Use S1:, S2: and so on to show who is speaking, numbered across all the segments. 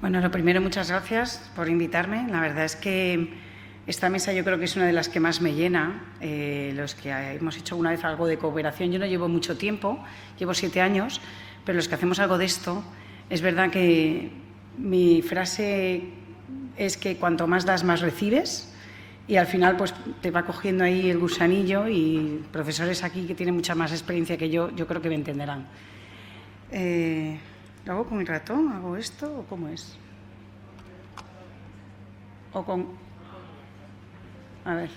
S1: Bueno, lo primero, muchas gracias por invitarme. La verdad es que esta mesa yo creo que es una de las que más me llena. Los que hemos hecho una vez algo de cooperación, yo no llevo mucho tiempo, llevo 7 años, pero los que hacemos algo de esto, es verdad que mi frase es que cuanto más das, más recibes, y al final pues te va cogiendo ahí el gusanillo, y profesores aquí que tienen mucha más experiencia que yo creo que me entenderán. ¿Lo hago con el ratón? ¿Hago esto o cómo es? O con... A ver.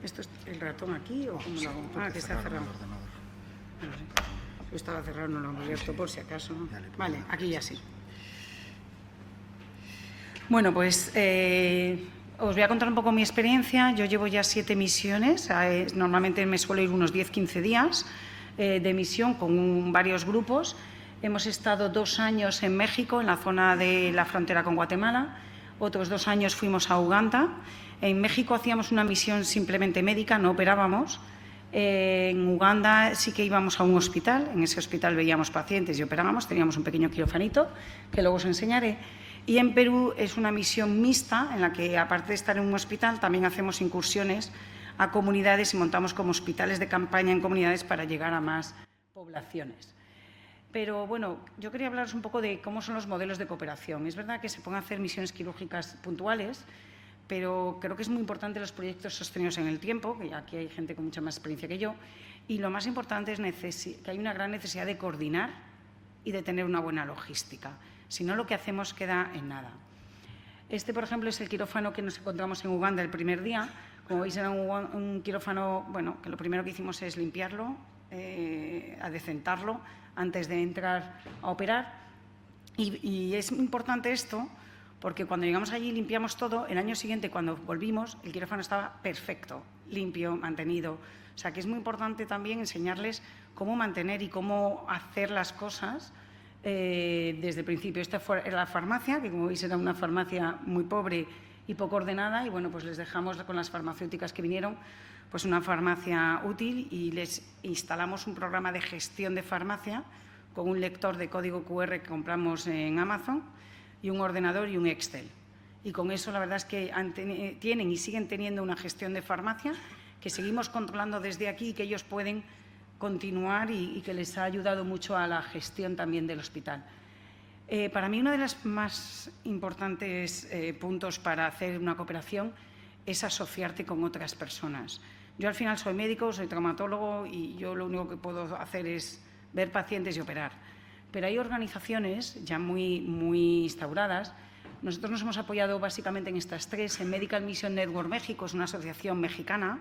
S1: ¿Esto es el ratón aquí o cómo lo hago? Ah, que está cerrado. Bueno, sí. Yo estaba cerrado, no lo he abierto por si acaso. Vale, aquí ya sí. Bueno, pues os voy a contar un poco mi experiencia. Yo llevo ya 7 misiones. Normalmente me suelo ir unos 10-15 días de misión con varios grupos. Hemos estado 2 años en México, en la zona de la frontera con Guatemala. Otros 2 años fuimos a Uganda. En México hacíamos una misión simplemente médica, no operábamos. En Uganda sí que íbamos a un hospital. En ese hospital veíamos pacientes y operábamos. Teníamos un pequeño quirofanito, que luego os enseñaré. Y en Perú es una misión mixta, en la que, aparte de estar en un hospital, también hacemos incursiones a comunidades y montamos como hospitales de campaña en comunidades para llegar a más poblaciones. Pero, bueno, yo quería hablaros un poco de cómo son los modelos de cooperación. Es verdad que se pueden hacer misiones quirúrgicas puntuales, pero creo que es muy importante los proyectos sostenidos en el tiempo, que aquí hay gente con mucha más experiencia que yo, y lo más importante es que hay una gran necesidad de coordinar y de tener una buena logística. Si no, lo que hacemos queda en nada. Este, por ejemplo, es el quirófano que nos encontramos en Uganda el primer día. Como veis, era un quirófano, bueno, que lo primero que hicimos es limpiarlo, adecentarlo antes de entrar a operar. Y es importante esto porque cuando llegamos allí limpiamos todo. El año siguiente, cuando volvimos, el quirófano estaba perfecto, limpio, mantenido. O sea, que es muy importante también enseñarles cómo mantener y cómo hacer las cosas desde el principio. Esta era la farmacia, que como veis era una farmacia muy pobre y poco ordenada, y bueno, pues les dejamos con las farmacéuticas que vinieron pues una farmacia útil, y les instalamos un programa de gestión de farmacia con un lector de código QR que compramos en Amazon, y un ordenador y un Excel. Y con eso la verdad es que tienen y siguen teniendo una gestión de farmacia que seguimos controlando desde aquí y que ellos pueden continuar, y que les ha ayudado mucho a la gestión también del hospital. Para mí, uno de los más importantes puntos para hacer una cooperación es asociarte con otras personas. Yo al final soy médico, soy traumatólogo, y yo lo único que puedo hacer es ver pacientes y operar. Pero hay organizaciones ya muy instauradas. Nosotros nos hemos apoyado básicamente en estas 3. En Medical Mission Network México es una asociación mexicana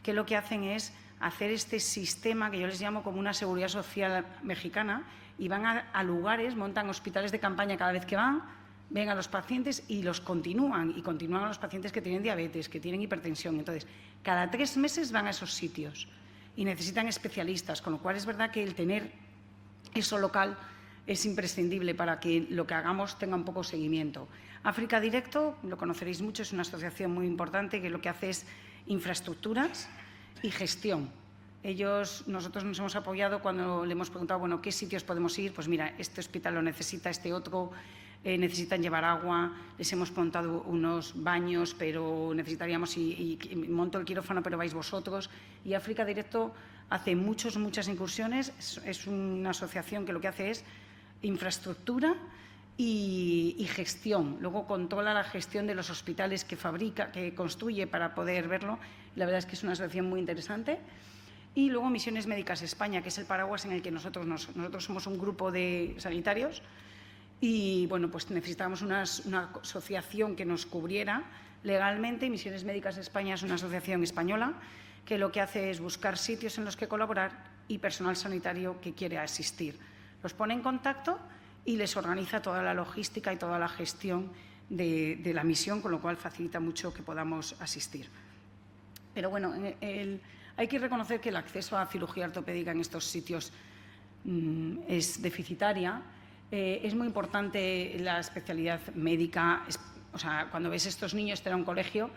S1: que lo que hacen es hacer este sistema que yo les llamo como una seguridad social mexicana, y van a lugares, montan hospitales de campaña cada vez que van, ven a los pacientes y los continúan, y continúan a los pacientes que tienen diabetes, que tienen hipertensión. Entonces, cada 3 meses van a esos sitios y necesitan especialistas, con lo cual es verdad que el tener eso local es imprescindible para que lo que hagamos tenga un poco seguimiento. África Directo, lo conoceréis mucho, es una asociación muy importante que lo que hace es infraestructuras y gestión. Nosotros nos hemos apoyado cuando le hemos preguntado, bueno, ¿qué sitios podemos ir? Pues mira, este hospital lo necesita, este otro, necesitan llevar agua, les hemos montado unos baños, pero necesitaríamos, y monto el quirófano, pero vais vosotros. Y África Directo hace muchas incursiones. Es una asociación que lo que hace es infraestructura y gestión. Luego controla la gestión de los hospitales que fabrica, que construye para poder verlo. La verdad es que es una asociación muy interesante. Y luego Misiones Médicas España, que es el paraguas en el que nosotros somos un grupo de sanitarios, y bueno, pues necesitábamos una asociación que nos cubriera legalmente. Misiones Médicas España es una asociación española que lo que hace es buscar sitios en los que colaborar y personal sanitario que quiere asistir. Los pone en contacto y les organiza toda la logística y toda la gestión de la misión, con lo cual facilita mucho que podamos asistir. Pero bueno, hay que reconocer que el acceso a cirugía ortopédica en estos sitios es deficitaria. Es muy importante la especialidad médica. O sea, cuando ves estos niños, te da un colegio.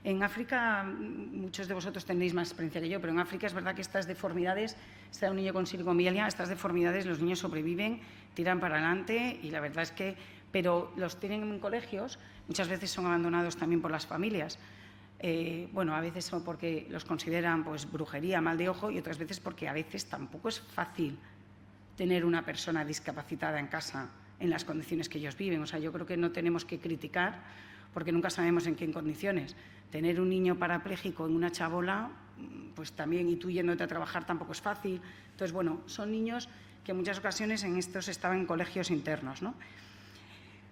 S1: En África, muchos de vosotros tenéis más experiencia que yo, pero en África es verdad que estas deformidades, está un niño con silicomialia, estas deformidades, los niños sobreviven, tiran para adelante, y la verdad es que pero los tienen en colegios, muchas veces son abandonados también por las familias. Bueno, a veces son porque los consideran pues brujería, mal de ojo, y otras veces porque a veces tampoco es fácil tener una persona discapacitada en casa en las condiciones que ellos viven. O sea, yo creo que no tenemos que criticar porque nunca sabemos en qué condiciones. Tener un niño parapléjico en una chabola, pues también, y tú yéndote a trabajar tampoco es fácil. Entonces, bueno, son niños que en muchas ocasiones en estos estaban en colegios internos, ¿no?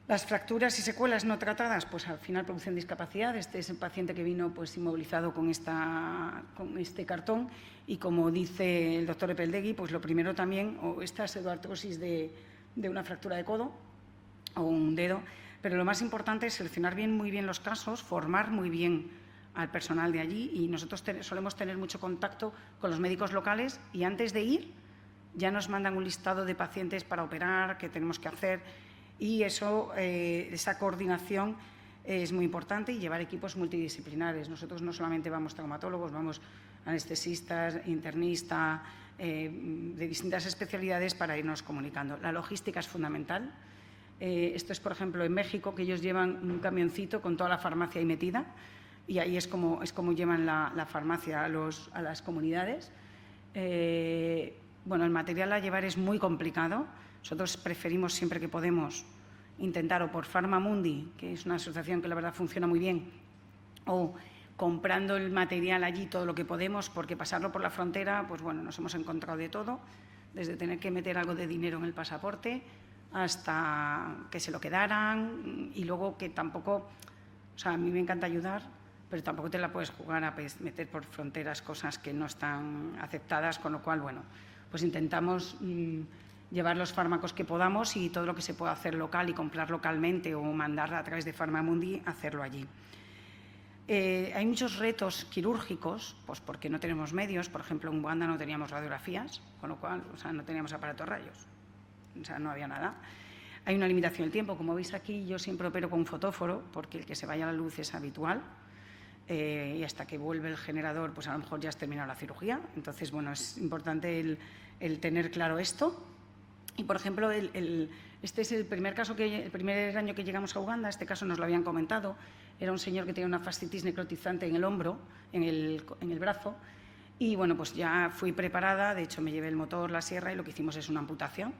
S1: Las fracturas y secuelas no tratadas, pues al final producen discapacidad. Este es el paciente que vino pues inmovilizado con este cartón, y como dice el doctor Epeldegui, pues lo primero también, o esta pseudoartrosis de una fractura de codo o un dedo, pero lo más importante es seleccionar muy bien los casos, formar muy bien al personal de allí, y nosotros solemos tener mucho contacto con los médicos locales, y antes de ir ya nos mandan un listado de pacientes para operar, que tenemos que hacer, y eso, esa coordinación es muy importante, y llevar equipos multidisciplinares. Nosotros no solamente vamos traumatólogos, vamos anestesistas, internistas, de distintas especialidades para irnos comunicando. La logística es fundamental. Esto es, por ejemplo, en México, que ellos llevan un camioncito con toda la farmacia ahí metida, y ahí es como llevan la farmacia a las comunidades. Bueno, el material a llevar es muy complicado. Nosotros preferimos siempre que podemos intentar, o por Farmamundi, que es una asociación que la verdad funciona muy bien, o comprando el material allí todo lo que podemos, porque pasarlo por la frontera, pues bueno, nos hemos encontrado de todo, desde tener que meter algo de dinero en el pasaporte hasta que se lo quedaran, y luego que tampoco, o sea, a mí me encanta ayudar, pero tampoco te la puedes jugar a meter por fronteras cosas que no están aceptadas, con lo cual, bueno, pues intentamos llevar los fármacos que podamos, y todo lo que se pueda hacer local y comprar localmente o mandar a través de Farmamundi, hacerlo allí. Hay muchos retos quirúrgicos, pues porque no tenemos medios. Por ejemplo, en Uganda no teníamos radiografías, con lo cual, o sea, no teníamos aparatos rayos, o sea, no había nada. Hay una limitación del tiempo. Como veis aquí, yo siempre opero con un fotóforo, porque el que se vaya a la luz es habitual, y hasta que vuelve el generador, pues a lo mejor ya has terminado la cirugía. Entonces, bueno, es importante el tener claro esto. Y, por ejemplo, este es el primer año que llegamos a Uganda. Este caso nos lo habían comentado. Era un señor que tenía una fascitis necrotizante en el hombro, en el brazo. Y, bueno, pues ya fui preparada. De hecho, me llevé el motor, la sierra, y lo que hicimos es una amputación.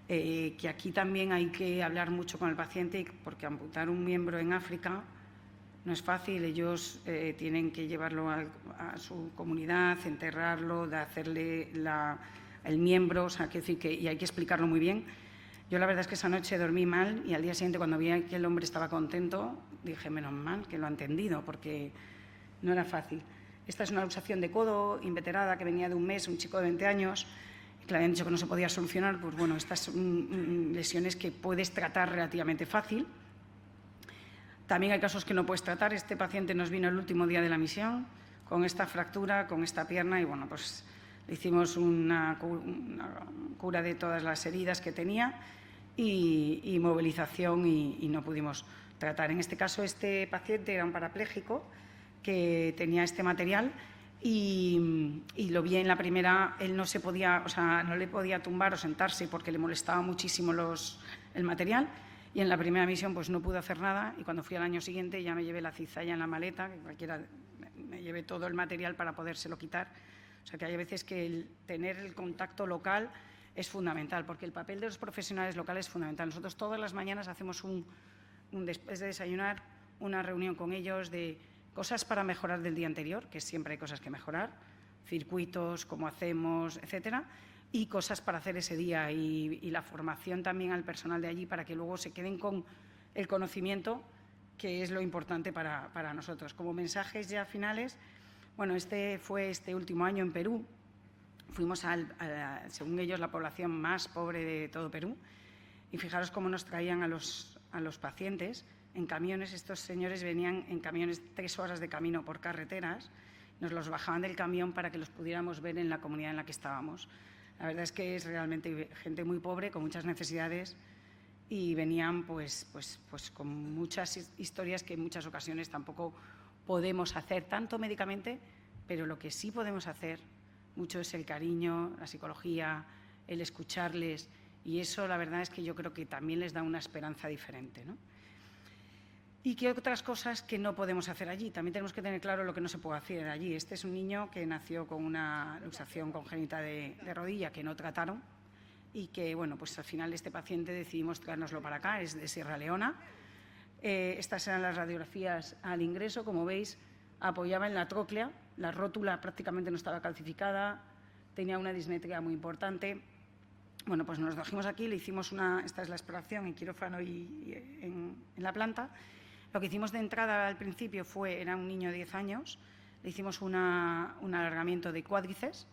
S1: Que aquí también hay que hablar mucho con el paciente, porque amputar un miembro en África no es fácil. Ellos tienen que llevarlo a su comunidad, enterrarlo, de hacerle el miembro, o sea, y hay que explicarlo muy bien. Yo la verdad es que esa noche dormí mal, y al día siguiente, cuando vi que el hombre estaba contento, dije, menos mal que lo ha entendido, porque no era fácil. Esta es una luxación de codo inveterada que venía de un mes, un chico de 20 años, que le habían dicho que no se podía solucionar. Pues bueno, estas son lesiones que puedes tratar relativamente fácil. También hay casos que no puedes tratar. Este paciente nos vino el último día de la misión con esta fractura, con esta pierna, y bueno, pues le hicimos una cura de todas las heridas que tenía, y movilización, y no pudimos tratar. En este caso, este paciente era un parapléjico que tenía este material, y lo vi en la primera. Él no se podía, o sea, no le podía tumbar o sentarse porque le molestaba muchísimo el material, y en la primera misión pues no pude hacer nada, y cuando fui al año siguiente ya me llevé la cizalla en la maleta, que cualquiera, me llevé todo el material para podérselo quitar. O sea, que hay veces que tener el contacto local es fundamental, porque el papel de los profesionales locales es fundamental. Nosotros todas las mañanas hacemos después de desayunar, una reunión con ellos de cosas para mejorar del día anterior, que siempre hay cosas que mejorar, circuitos, cómo hacemos, etcétera, y cosas para hacer ese día, y la formación también al personal de allí, para que luego se queden con el conocimiento, que es lo importante para nosotros. Como mensajes ya finales, bueno, fue este último año en Perú. Fuimos según ellos, la población más pobre de todo Perú, y fijaros cómo nos traían a los pacientes en camiones. Estos señores venían en camiones 3 horas de camino por carreteras, nos los bajaban del camión para que los pudiéramos ver en la comunidad en la que estábamos. La verdad es que es realmente gente muy pobre, con muchas necesidades, y venían pues con muchas historias que en muchas ocasiones tampoco podemos hacer tanto médicamente, pero lo que sí podemos hacer mucho es el cariño, la psicología, el escucharles Y eso, la verdad, es que yo creo que también les da una esperanza diferente, ¿no? ¿Y qué otras cosas que no podemos hacer allí? También tenemos que tener claro lo que no se puede hacer allí. Este es un niño que nació con una luxación congénita de rodilla que no trataron y que, bueno, pues al final este paciente decidimos traérnoslo para acá, es de Sierra Leona. Estas eran las radiografías al ingreso, como veis, apoyaba en la tróclea, la rótula prácticamente no estaba calcificada, tenía una dismetría muy importante. Bueno, pues nos trajimos aquí, le hicimos esta es la exploración en quirófano y en la planta. Lo que hicimos de entrada al principio era un niño de 10 años, le hicimos un alargamiento de cuádriceps,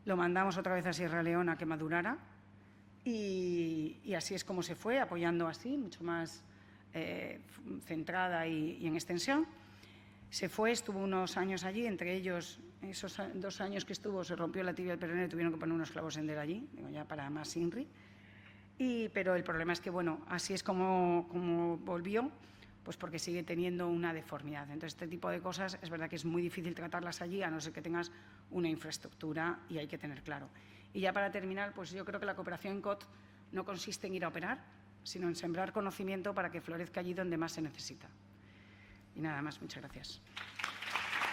S1: lo mandamos otra vez a Sierra Leona a que madurara y así es como se fue, apoyando así, mucho más centrada y en extensión. Se fue, estuvo unos años allí, entre ellos, esos 2 años que estuvo, se rompió la tibia del peroné, tuvieron que poner unos clavos en allí, ya para más INRI. Pero el problema es que, bueno, así es como volvió, pues porque sigue teniendo una deformidad. Entonces, este tipo de cosas es verdad que es muy difícil tratarlas allí, a no ser que tengas una infraestructura y hay que tener claro. Y ya para terminar, pues yo creo que la cooperación en COT no consiste en ir a operar, sino en sembrar conocimiento para que florezca allí donde más se necesita. Y nada más, muchas gracias.